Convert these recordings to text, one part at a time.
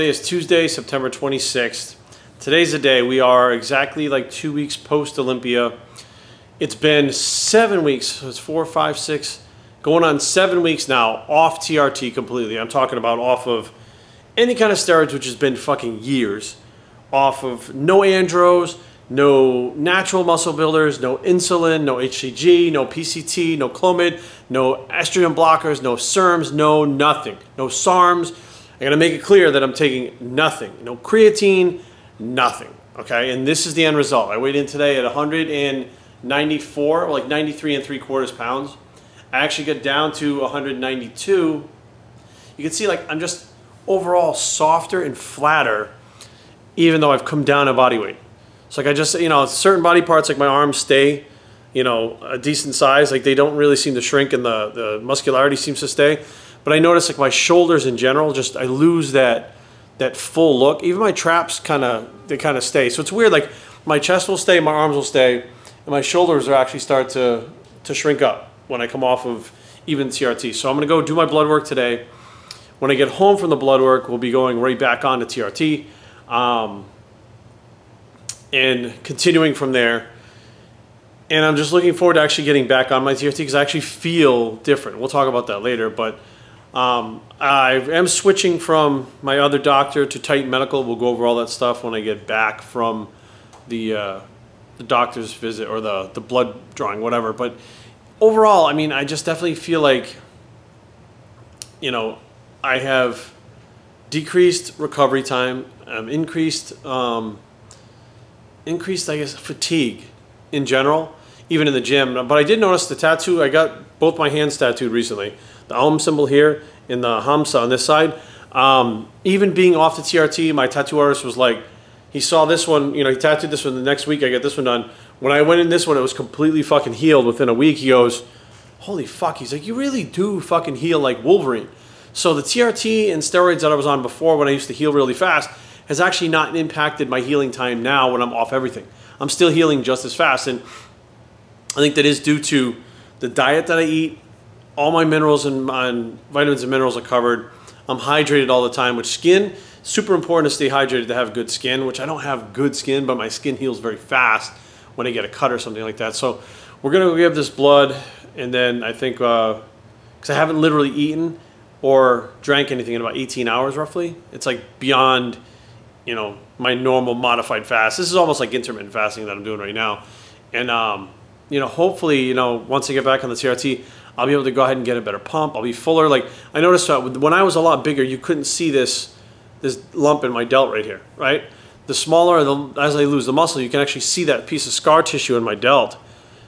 today is Tuesday, September 26th. Today's the day. We are exactly like 2 weeks post Olympia. It's been 7 weeks, so it's 4, 5, 6, going on 7 weeks now off TRT completely. I'm talking about off of any kind of steroids, which has been fucking years. Off of no andros, no natural muscle builders, no insulin, no HCG, no PCT, no Clomid, no estrogen blockers, no SERMs, no nothing. No SARMs. I gotta make it clear that I'm taking nothing. No creatine, nothing. Okay, and this is the end result. I weighed in today at 194, like 93 3/4 pounds. I actually got down to 192. You can see like I'm just overall softer and flatter, even though I've come down in body weight. So like I just, you know, certain body parts like my arms stay, you know, a decent size. Like they don't really seem to shrink and the muscularity seems to stay. But I notice like my shoulders in general, just I lose that full look. Even my traps they kind of stay. So it's weird, like my chest will stay, my arms will stay, and my shoulders are actually start to shrink up when I come off of even TRT. So I'm gonna go do my blood work today. When I get home from the blood work, we'll be going right back on to TRT. And continuing from there. And I'm just looking forward to actually getting back on my TRT because I actually feel different. We'll talk about that later, but I am switching from my other doctor to Titan Medical. We'll go over all that stuff when I get back from the doctor's visit or the blood drawing, whatever. But overall, I mean, I just definitely feel like, you know, I have decreased recovery time, increased, I guess, fatigue in general, even in the gym. But I did notice the tattoo. I got both my hands tattooed recently. The Om symbol here and the Hamsa on this side. Even being off the TRT, my tattoo artist was like, he saw this one, you know, he tattooed this one. The next week I got this one done. When I went in this one, it was completely fucking healed within a week. He goes, holy fuck. He's like, you really do fucking heal like Wolverine. So the TRT and steroids that I was on before when I used to heal really fast has actually not impacted my healing time now when I'm off everything. I'm still healing just as fast. And I think that is due to the diet that I eat. All my minerals and vitamins and minerals are covered. I'm hydrated all the time, which skin, super important to stay hydrated to have good skin, which I don't have good skin, but my skin heals very fast when I get a cut or something like that. So we're gonna go give this blood, and then I think, because I haven't literally eaten or drank anything in about 18 hours roughly. It's like beyond, you know, my normal modified fast. This is almost like intermittent fasting that I'm doing right now. And, you know, hopefully, you know, once I get back on the TRT, I'll be able to go ahead and get a better pump. I'll be fuller. Like I noticed when I was a lot bigger, you couldn't see this lump in my delt right here, right? The smaller, as I lose the muscle, you can actually see that piece of scar tissue in my delt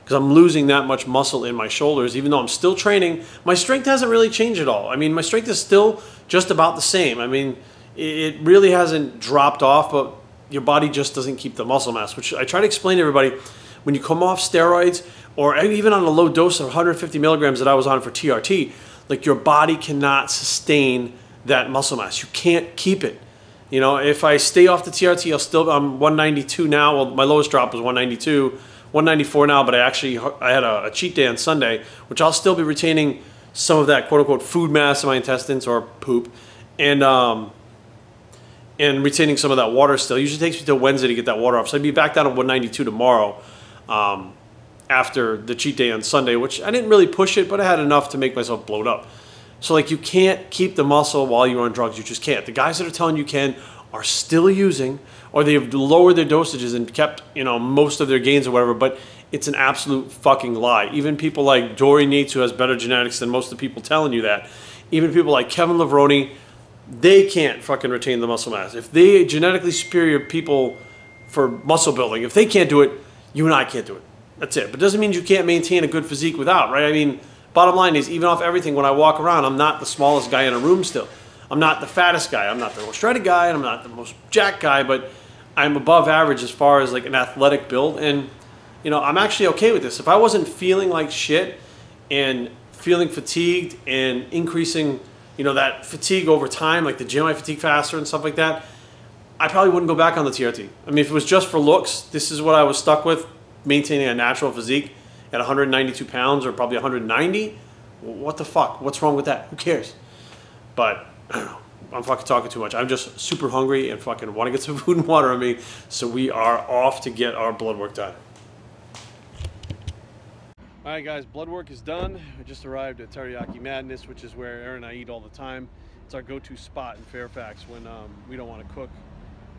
because I'm losing that much muscle in my shoulders. Even though I'm still training, my strength hasn't really changed at all. I mean, my strength is still just about the same. I mean, it really hasn't dropped off, but your body just doesn't keep the muscle mass, which I try to explain to everybody. When you come off steroids, or even on a low dose of 150 milligrams that I was on for TRT, like your body cannot sustain that muscle mass. You can't keep it. You know, if I stay off the TRT, I'm 192 now. Well, my lowest drop was 192, 194 now, but I had a cheat day on Sunday, which I'll still be retaining some of that quote unquote food mass in my intestines or poop, and retaining some of that water still. It usually takes me till Wednesday to get that water off. So I'd be back down to 192 tomorrow. After the cheat day on Sunday, which I didn't really push it, but I had enough to make myself bloat up. So like you can't keep the muscle while you're on drugs. You just can't. The guys that are telling you can are still using, or they've lowered their dosages and kept, you know, most of their gains or whatever, but it's an absolute fucking lie. Even people like Dory Neitz, who has better genetics than most of the people telling you that, even people like Kevin Levrone, they can't fucking retain the muscle mass. If they genetically superior people for muscle building, if they can't do it, you and I can't do it. That's it. But it doesn't mean you can't maintain a good physique without, right? I mean, bottom line is, even off everything, when I walk around, I'm not the smallest guy in a room still. I'm not the fattest guy. I'm not the most shredded guy, and I'm not the most jacked guy, but I'm above average as far as like an athletic build. And, you know, I'm actually okay with this. If I wasn't feeling like shit and feeling fatigued and increasing, you know, that fatigue over time, like the gym, I fatigue faster and stuff like that, I probably wouldn't go back on the TRT. I mean, if it was just for looks, this is what I was stuck with, maintaining a natural physique at 192 pounds or probably 190. What the fuck? What's wrong with that? Who cares? But I don't know. I'm fucking talking too much. I'm just super hungry and fucking want to get some food and water on me. So we are off to get our blood work done. All right, guys, blood work is done. I just arrived at Teriyaki Madness, which is where Aaron and I eat all the time. It's our go-to spot in Fairfax when we don't want to cook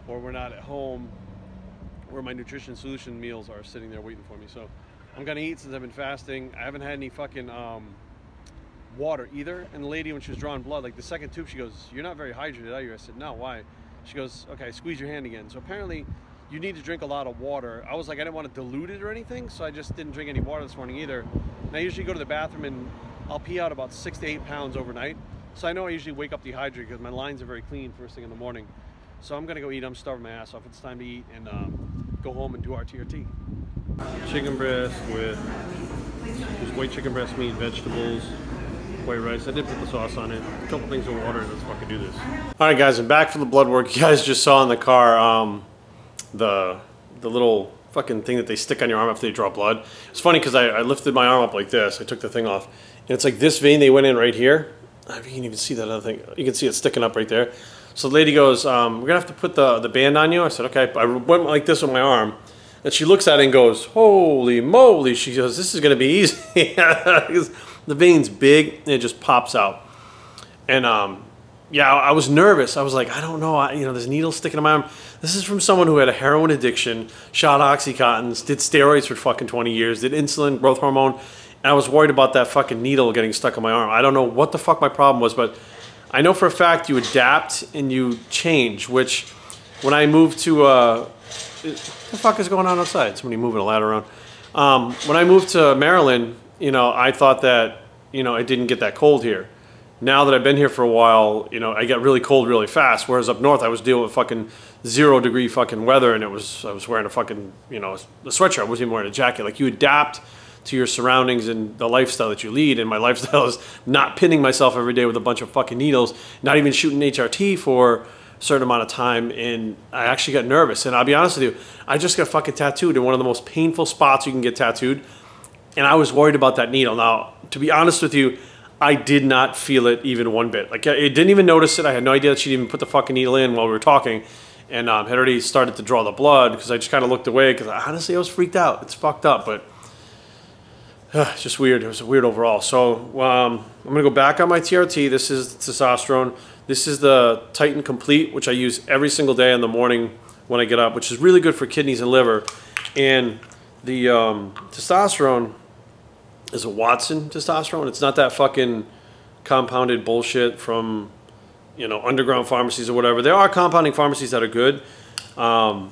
or we're not at home, where my nutrition solution meals are sitting there waiting for me. So I'm gonna eat since I've been fasting. I haven't had any fucking water either. And the lady, when she was drawing blood, like the second tube, she goes, "You're not very hydrated, are you?" I said, "No, why?" She goes, "Okay, squeeze your hand again." So apparently you need to drink a lot of water. I was like, I didn't want to dilute it or anything, so I just didn't drink any water this morning either. And I usually go to the bathroom and I'll pee out about 6 to 8 pounds overnight. So I know I usually wake up dehydrated because my lines are very clean first thing in the morning. So I'm gonna go eat. I'm starving my ass off. It's time to eat and go home and do our TRT. Chicken breast with just white chicken breast meat, vegetables, white rice. I did put the sauce on it. A couple things of water. Let's fucking do this. All right, guys, I'm back from the blood work. You guys just saw in the car the little fucking thing that they stick on your arm after they draw blood. It's funny because I lifted my arm up like this. I took the thing off, and it's like this vein they went in right here. You can even see that other thing. You can see it sticking up right there. So the lady goes, "We're gonna have to put the band on you." I said, "Okay." I went like this with my arm, and she looks at it and goes, "Holy moly!" She goes, "This is gonna be easy." Because the vein's big and it just pops out. And yeah, I was nervous. I was like, I don't know, you know, this needle sticking in my arm. This is from someone who had a heroin addiction, shot Oxycontins, did steroids for fucking 20 years, did insulin, growth hormone, and I was worried about that fucking needle getting stuck in my arm. I don't know what the fuck my problem was, but I know for a fact you adapt and you change, which when I moved to, what the fuck is going on outside? Somebody moving a ladder around. When I moved to Maryland, you know, I thought that, you know, it didn't get that cold here. Now that I've been here for a while, you know, I get really cold really fast. Whereas up north, I was dealing with fucking 0 degree fucking weather, and I was wearing a fucking, you know, a sweatshirt. I wasn't even wearing a jacket. Like, you adapt to your surroundings and the lifestyle that you lead. And my lifestyle is not pinning myself every day with a bunch of fucking needles, not even shooting HRT for a certain amount of time. And I actually got nervous. And I'll be honest with you, I just got fucking tattooed in one of the most painful spots you can get tattooed. And I was worried about that needle. Now, to be honest with you, I did not feel it even one bit. Like, I didn't even notice it. I had no idea that she'd even put the fucking needle in while we were talking, and had already started to draw the blood because I just kind of looked away because honestly I was freaked out. It's fucked up, but it's just weird. It was weird overall. So I'm gonna go back on my TRT. This is testosterone. This is the Titan Complete, which I use every single day in the morning when I get up, which is really good for kidneys and liver. And the testosterone is a Watson testosterone. It's not that fucking compounded bullshit from, you know, underground pharmacies or whatever. There are compounding pharmacies that are good. And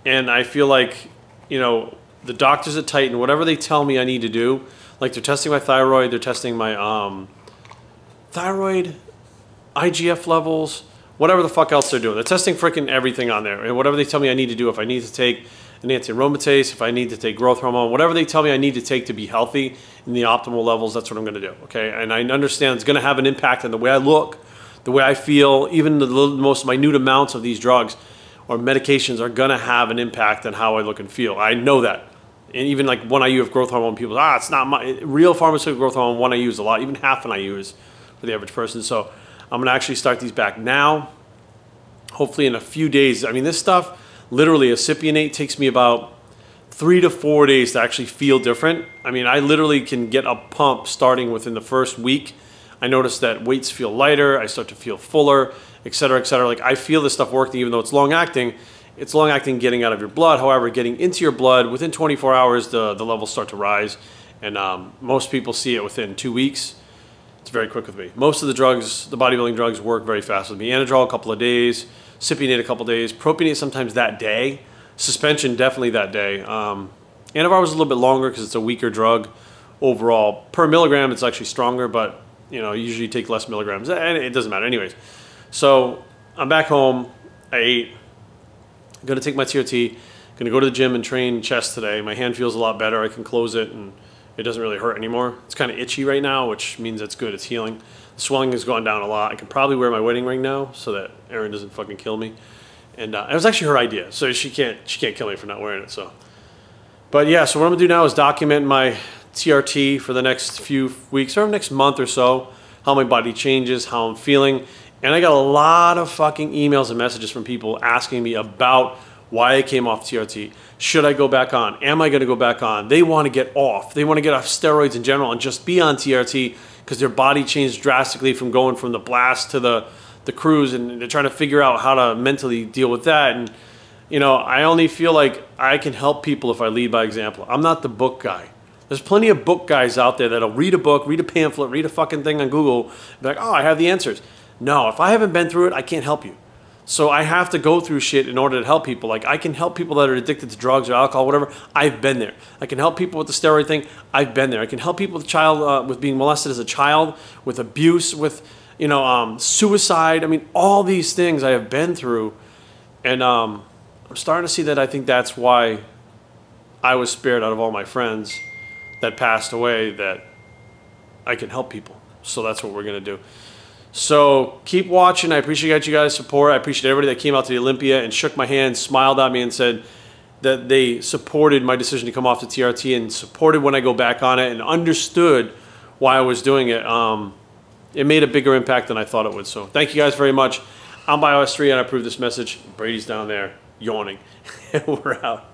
I feel like, you know, the doctors at Titan, whatever they tell me I need to do, like they're testing my thyroid, they're testing my thyroid, IGF levels, whatever the fuck else they're doing. They're testing freaking everything on there. And whatever they tell me I need to do, if I need to take an anti-aromatase, if I need to take growth hormone, whatever they tell me I need to take to be healthy in the optimal levels, that's what I'm going to do, okay? And I understand it's going to have an impact on the way I look, the way I feel. Even the most minute amounts of these drugs or medications are going to have an impact on how I look and feel. I know that. And even like 1 IU of growth hormone, people, it's not my real pharmaceutical growth hormone. 1 IU is a lot, even half an IU is for the average person. So I'm going to actually start these back now, hopefully in a few days. I mean, this stuff, literally, a cypionate takes me about 3 to 4 days to actually feel different. I mean, I literally can get a pump starting within the first week. I notice that weights feel lighter. I start to feel fuller, et cetera, et cetera. Like, I feel this stuff working, even though it's long-acting. It's long-acting getting out of your blood. However, getting into your blood, within 24 hours, the levels start to rise. And most people see it within 2 weeks. It's very quick with me. Most of the drugs, the bodybuilding drugs, work very fast with me. Anadrol, a couple of days. Cypionate, a couple of days. Propionate, sometimes that day. Suspension, definitely that day. Anavar was a little bit longer because it's a weaker drug overall. Per milligram, it's actually stronger, but you know, usually take less milligrams. And it doesn't matter. Anyways, so I'm back home. I ate. I'm going to take my TRT. I'm going to go to the gym and train chest today. My hand feels a lot better. I can close it, and it doesn't really hurt anymore. It's kind of itchy right now, which means it's good. It's healing. The swelling has gone down a lot. I can probably wear my wedding ring now so that Erin doesn't fucking kill me. And it was actually her idea, so she can't kill me for not wearing it. So, but yeah, so what I'm gonna do now is document my TRT for the next few weeks or next month or so, how my body changes, how I'm feeling, And I got a lot of fucking emails and messages from people asking me about why I came off TRT. Should I go back on? Am I going to go back on? They want to get off. They want to get off steroids in general and just be on TRT because their body changed drastically from going from the blast to the cruise, and they're trying to figure out how to mentally deal with that. And, you know, I only feel like I can help people if I lead by example. I'm not the book guy. There's plenty of book guys out there that'll read a book, read a pamphlet, read a fucking thing on Google, and be like, oh, I have the answers. No, if I haven't been through it, I can't help you. So I have to go through shit in order to help people. Like, I can help people that are addicted to drugs or alcohol, whatever. I've been there. I can help people with the steroid thing. I've been there. I can help people with with being molested as a child, with abuse, with, you know, suicide. I mean, all these things I have been through. And I'm starting to see that I think that's why I was spared out of all my friends that passed away, that I can help people. So that's what we're going to do. So keep watching. I appreciate you guys' support. I appreciate everybody that came out to the Olympia and shook my hand, smiled at me, and said that they supported my decision to come off the TRT and supported when I go back on it and understood why I was doing it. It made a bigger impact than I thought it would. So thank you guys very much. I'm Biockickz, and I approve this message. Brady's down there yawning. We're out.